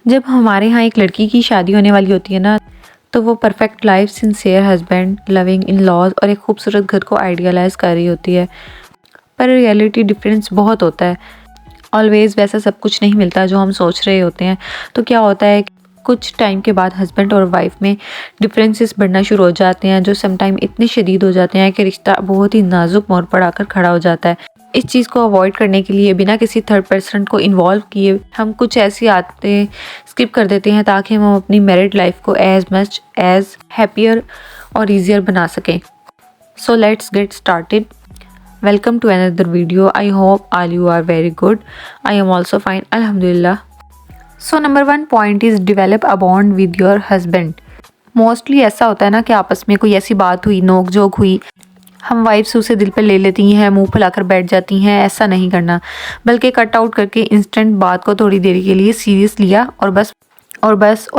जब हमारे यहाँ एक लड़की की शादी होने वाली होती है ना, तो वो perfect life, sincere husband, loving in laws और एक खूबसूरत घर को आइडियलाइज कर रही होती है। पर रियलिटी डिफरेंस बहुत होता है। ऑलवेज वैसा सब कुछ नहीं मिलता जो हम सोच रहे होते हैं। तो क्या होता है, कुछ टाइम के बाद हस्बैंड और वाइफ में डिफरेंसेस बढ़ना शुरू हो जाते हैं, जो समटाइम इतने शदीद हो जाते हैं कि रिश्ता बहुत ही नाजुक मोड़ पर आकर खड़ा हो जाता है। इस चीज़ को अवॉइड करने के लिए बिना किसी थर्ड पर्सन को इन्वॉल्व किए हम कुछ ऐसी आदतें स्किप कर देते हैं ताकि हम अपनी मैरिड लाइफ को एज मच एज हैप्पियर और ईजियर बना सकें। So let's get started. Welcome to another video. I hope all you are very good. I am also fine, alhamdulillah. So number 1 point is develop a bond with your husband. Mostly ऐसा होता है ना कि आपस में कोई ऐसी बात हुई, नोक झोंक हुई, हम वाइफ्स उसे दिल पर ले लेती हैं, मुंह फुलाकर बैठ जाती हैं। ऐसा नहीं करना, बल्कि कट आउट करके इंस्टेंट बात को थोड़ी देर के लिए सीरियस लिया और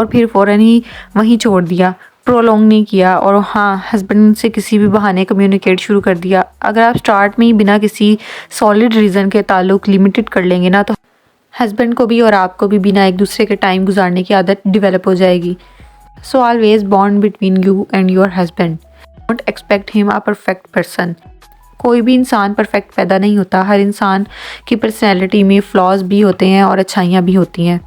फिर फ़ौरन ही वहीं छोड़ दिया, प्रोलॉन्ग नहीं किया। और हाँ, हस्बैंड से किसी भी बहाने कम्युनिकेट शुरू कर दिया। अगर आप स्टार्ट में ही बिना किसी सॉलिड रीज़न के ताल्लुक़ लिमिटेड कर लेंगे ना, तो हस्बैंड को भी और आपको भी बिना एक दूसरे के टाइम गुजारने की आदत डेवलप हो जाएगी। So always bond between you and your husband. Don't expect him a perfect person. कोई भी इंसान परफेक्ट पैदा नहीं होता। हर इंसान की पर्सनैलिटी में फ्लॉज भी होते हैं और अच्छाइयाँ भी होती हैं।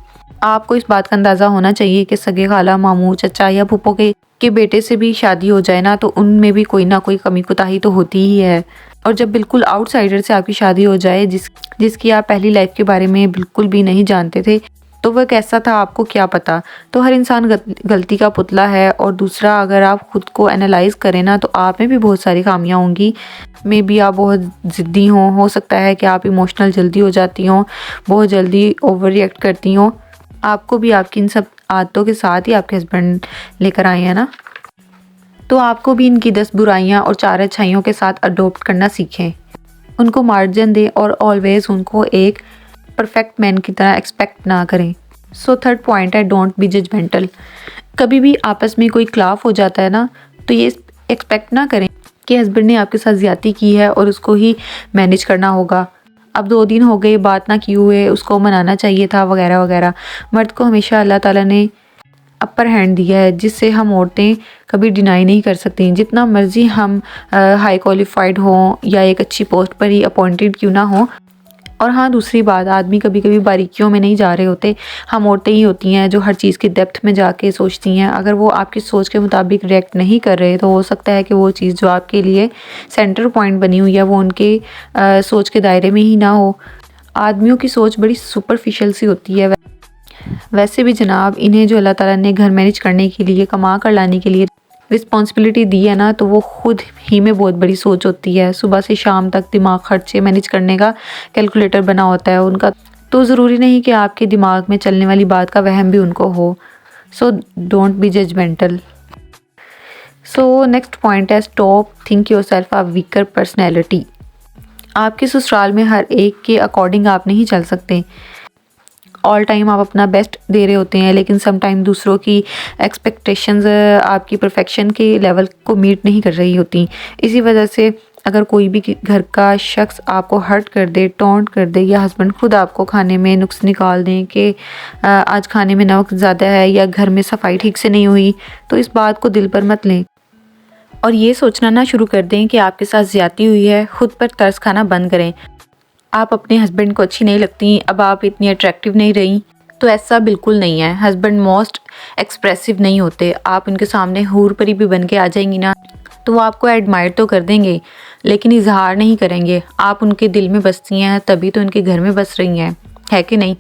आपको इस बात का अंदाज़ा होना चाहिए कि सगे खाला, मामू, चचा या फूफो के बेटे से भी शादी हो जाए ना, तो उनमें भी कोई ना कोई कमी कोताही तो होती ही है। और जब बिल्कुल आउटसाइडर से आपकी शादी हो जाए, जिसकी आप पहली लाइफ के बारे में बिल्कुल भी नहीं जानते थे, तो वह कैसा था आपको क्या पता। तो हर इंसान गलती का पुतला है। और दूसरा, अगर आप खुद को एनालाइज करें ना, तो आप में भी बहुत सारी खामियां होंगी। मे बी आप बहुत ज़िद्दी हों, हो सकता है कि आप इमोशनल जल्दी हो जाती हों, बहुत जल्दी ओवर रिएक्ट करती हों। आपको भी आपकी इन सब आदतों के साथ ही आपके हस्बैंड लेकर आए हैं ना, तो आपको भी इनकी 10 बुराइयां और 4 अच्छाइयों के साथ अडोप्ट करना सीखें। उनको मार्जिन दें और ऑलवेज उनको एक परफेक्ट मैन की तरह एक्सपेक्ट ना करें। सो थर्ड पॉइंट है, डोंट बी जजमेंटल। कभी भी आपस में कोई क्लाफ हो जाता है ना, तो ये एक्सपेक्ट ना करें कि हस्बैंड ने आपके साथ ज़्यादती की है और उसको ही मैनेज करना होगा। अब 2 दिन हो गए, बात ना किए हुए, उसको मनाना चाहिए था, वगैरह वगैरह। मर्द को हमेशा अल्लाह ताला ने अपर हैंड दिया है, जिससे हम औरतें कभी डिनाई नहीं कर सकती। जितना मर्जी हम हाई क्वालिफाइड हों या एक अच्छी पोस्ट पर ही अपॉइंटेड क्यों ना हो। और हाँ, दूसरी बात, आदमी कभी कभी बारीकियों में नहीं जा रहे होते। हम औरतें ही होती हैं जो हर चीज़ की डेप्थ में जाके सोचती हैं। अगर वो आपकी सोच के मुताबिक रिएक्ट नहीं कर रहे, तो हो सकता है कि वो चीज़ जो आपके लिए सेंटर पॉइंट बनी हुई है, वो उनके सोच के दायरे में ही ना हो। आदमियों की सोच बड़ी सुपरफिशियल सी होती है। वैसे भी जनाब, इन्हें जो अल्लाह ताला ने घर मैनेज करने के लिए, कमा कर लाने के लिए रिस्पॉन्सिबिलिटी दी है ना, तो वो खुद ही में बहुत बड़ी सोच होती है। सुबह से शाम तक दिमाग खर्चे मैनेज करने का कैलकुलेटर बना होता है उनका। तो ज़रूरी नहीं कि आपके दिमाग में चलने वाली बात का वहम भी उनको हो। So don't be judgmental. So next point है, stop think yourself a weaker personality. आपके ससुराल में हर एक के अकॉर्डिंग आप नहीं चल सकते। ऑल टाइम आप अपना बेस्ट दे रहे होते हैं, लेकिन सम टाइम दूसरों की एक्सपेक्टेशंस आपकी परफेक्शन के लेवल को मीट नहीं कर रही होती। इसी वजह से अगर कोई भी घर का शख्स आपको हर्ट कर दे, टॉन्ट कर दे, या हस्बैंड खुद आपको खाने में नुक्स निकाल दें कि आज खाने में नमक ज़्यादा है या घर में सफाई ठीक से नहीं हुई, तो इस बात को दिल पर मत लें और ये सोचना ना शुरू कर दें कि आपके साथ ज़्यादती हुई है। खुद पर तरस खाना बंद करें। आप अपने हस्बैंड को अच्छी नहीं लगती, अब आप इतनी अट्रैक्टिव नहीं रही, तो ऐसा बिल्कुल नहीं है। हस्बैंड मोस्ट एक्सप्रेसिव नहीं होते। आप उनके सामने हूर परी भी बन के आ जाएंगी ना, तो वो आपको एडमायर तो कर देंगे, लेकिन इजहार नहीं करेंगे। आप उनके दिल में बसती हैं, तभी तो उनके घर में बस रही हैं, है कि नहीं।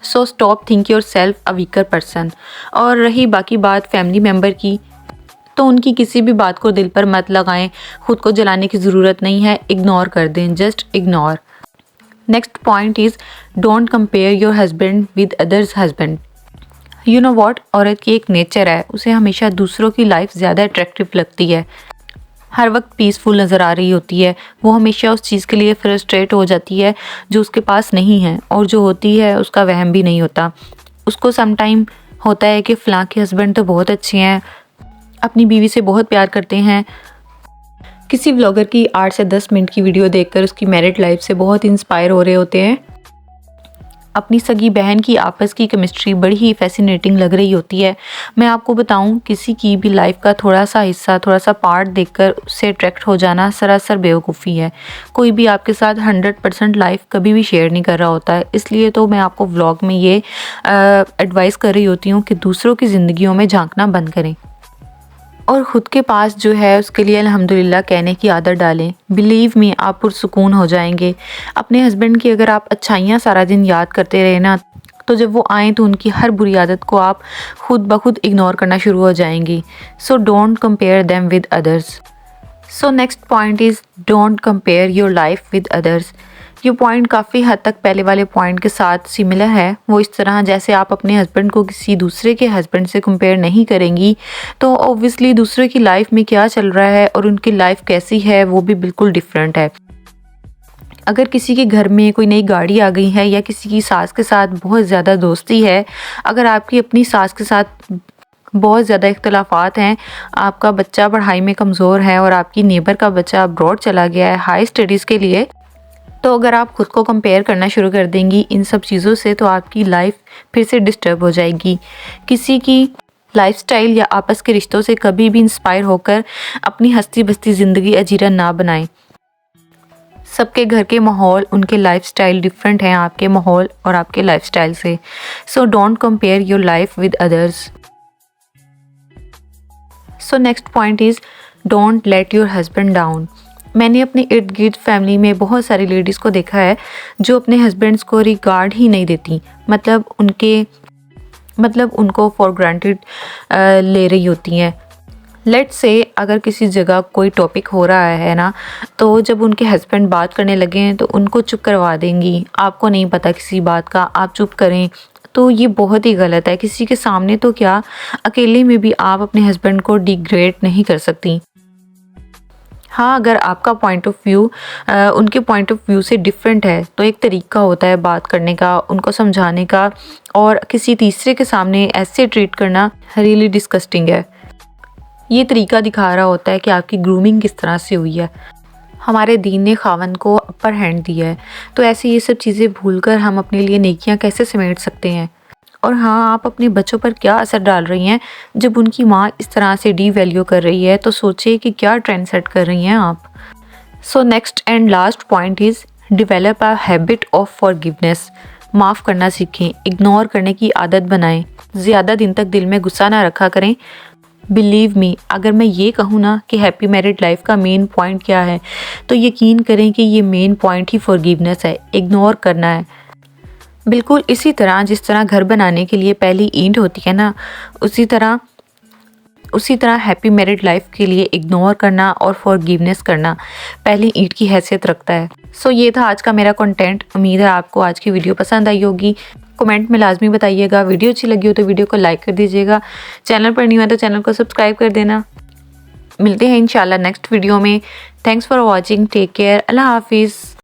So stop think your self a weaker person. और रही बाकी बात फैमिली मेम्बर की, तो उनकी किसी भी बात को दिल पर मत लगाएं। खुद को जलाने की ज़रूरत नहीं है, इग्नोर कर दें, just ignore. Next point is, don't compare your husband with others husband. You know what, औरत की एक नेचर है, उसे हमेशा दूसरों की लाइफ ज़्यादा अट्रैक्टिव लगती है। हर वक्त पीसफुल नज़र आ रही होती है। वो हमेशा उस चीज़ के लिए फ्रस्ट्रेट हो जाती है जो उसके पास नहीं है, और जो होती है उसका वहम भी नहीं होता। उसको समटाइम होता है कि फ़लाँ के हस्बैंड तो बहुत अच्छे हैं, अपनी बीवी से बहुत प्यार करते हैं। किसी व्लॉगर की 8 से 10 मिनट की वीडियो देखकर उसकी मैरिड लाइफ से बहुत इंस्पायर हो रहे होते हैं। अपनी सगी बहन की आपस की केमिस्ट्री बड़ी ही फैसिनेटिंग लग रही होती है। मैं आपको बताऊं, किसी की भी लाइफ का थोड़ा सा हिस्सा, थोड़ा सा पार्ट देखकर उससे अट्रैक्ट हो जाना सरासर बेवकूफ़ी है। कोई भी आपके साथ 100% लाइफ कभी भी शेयर नहीं कर रहा होता है। इसलिए तो मैं आपको व्लॉग में ये एडवाइस कर रही होती हूँ कि दूसरों की ज़िंदगियों में झांकना बंद करें और ख़ुद के पास जो है उसके लिए अल्हम्दुलिल्लाह कहने की आदत डालें। बिलीव मी, आप पुरसुकून हो जाएंगे। अपने हस्बैंड की अगर आप अच्छाइयाँ सारा दिन याद करते रहे ना, तो जब वो आएँ तो उनकी हर बुरी आदत को आप खुद ब खुद इग्नोर करना शुरू हो जाएंगी। So don't compare them with others. So next point is don't compare your life with others. ये पॉइंट काफ़ी हद तक पहले वाले पॉइंट के साथ सिमिलर है। वो इस तरह, जैसे आप अपने हस्बैंड को किसी दूसरे के हस्बैंड से कंपेयर नहीं करेंगी तो ऑब्वियसली दूसरे की लाइफ में क्या चल रहा है और उनकी लाइफ कैसी है वो भी बिल्कुल डिफरेंट है। अगर किसी के घर में कोई नई गाड़ी आ गई है या किसी की सास के साथ बहुत ज़्यादा दोस्ती है, अगर आपकी अपनी सास के साथ बहुत ज़्यादा इख्तलाफात हैं, आपका बच्चा पढ़ाई में कमज़ोर है और आपकी नेबर का बच्चा अब्रॉड चला गया है हाई स्टडीज़ के लिए, तो अगर आप ख़ुद को कंपेयर करना शुरू कर देंगी इन सब चीज़ों से तो आपकी लाइफ फिर से डिस्टर्ब हो जाएगी। किसी की लाइफस्टाइल या आपस के रिश्तों से कभी भी इंस्पायर होकर अपनी हस्ती बस्ती ज़िंदगी अजीरा ना बनाएं। सबके घर के माहौल, उनके लाइफस्टाइल डिफरेंट हैं आपके माहौल और आपके लाइफस्टाइल से। So don't compare your life with others. So next point is don't let your husband down. मैंने अपने इर्द गिर्द फैमिली में बहुत सारी लेडीज़ को देखा है जो अपने हस्बैंड्स को रिगार्ड ही नहीं देती, मतलब उनको फॉर ग्रांटेड ले रही होती हैं। लेट्स से अगर किसी जगह कोई टॉपिक हो रहा है ना, तो जब उनके हस्बैंड बात करने लगे तो उनको चुप करवा देंगी। आपको नहीं पता किसी बात का, आप चुप करें, तो ये बहुत ही गलत है। किसी के सामने तो क्या, अकेले में भी आप अपने हस्बैंड को डिग्रेड नहीं कर सकती। हाँ, अगर आपका पॉइंट ऑफ व्यू उनके पॉइंट ऑफ व्यू से डिफरेंट है तो एक तरीका होता है बात करने का, उनको समझाने का, और किसी तीसरे के सामने ऐसे ट्रीट करना रियली डिस्गस्टिंग है। ये तरीका दिखा रहा होता है कि आपकी ग्रूमिंग किस तरह से हुई है। हमारे दीन ने खावन को अपर हैंड दिया है, तो ऐसे ये सब चीज़ें भूलकर हम अपने लिए नेकियां कैसे समेट सकते हैं। और हाँ, आप अपने बच्चों पर क्या असर डाल रही हैं जब उनकी माँ इस तरह से डी वैल्यू कर रही है, तो सोचिए कि क्या ट्रेंड सेट कर रही हैं आप। So next and last point is develop a habit of forgiveness. माफ़ करना सीखें, इग्नोर करने की आदत बनाएं, ज़्यादा दिन तक दिल में गुस्सा ना रखा करें। बिलीव मी, अगर मैं ये कहूँ ना कि हैप्पी मैरिड लाइफ का मेन पॉइंट क्या है, तो यकीन करें कि ये मेन पॉइंट ही फॉरगिवनेस है, इग्नोर करना है। बिल्कुल इसी तरह जिस तरह घर बनाने के लिए पहली ईंट होती है ना, उसी तरह हैप्पी मैरिड लाइफ के लिए इग्नोर करना और फॉरगिवनेस करना पहली ईंट की हैसियत रखता है। सो ये था आज का मेरा कंटेंट। उम्मीद है आपको आज की वीडियो पसंद आई होगी। कमेंट में लाजमी बताइएगा। वीडियो अच्छी लगी हो तो वीडियो को लाइक कर दीजिएगा। चैनल पर नहीं हुआ तो चैनल को सब्सक्राइब कर देना। मिलते हैं इंशाल्लाह नेक्स्ट वीडियो में। Thanks for watching. Take care. अल्लाह हाफिज़।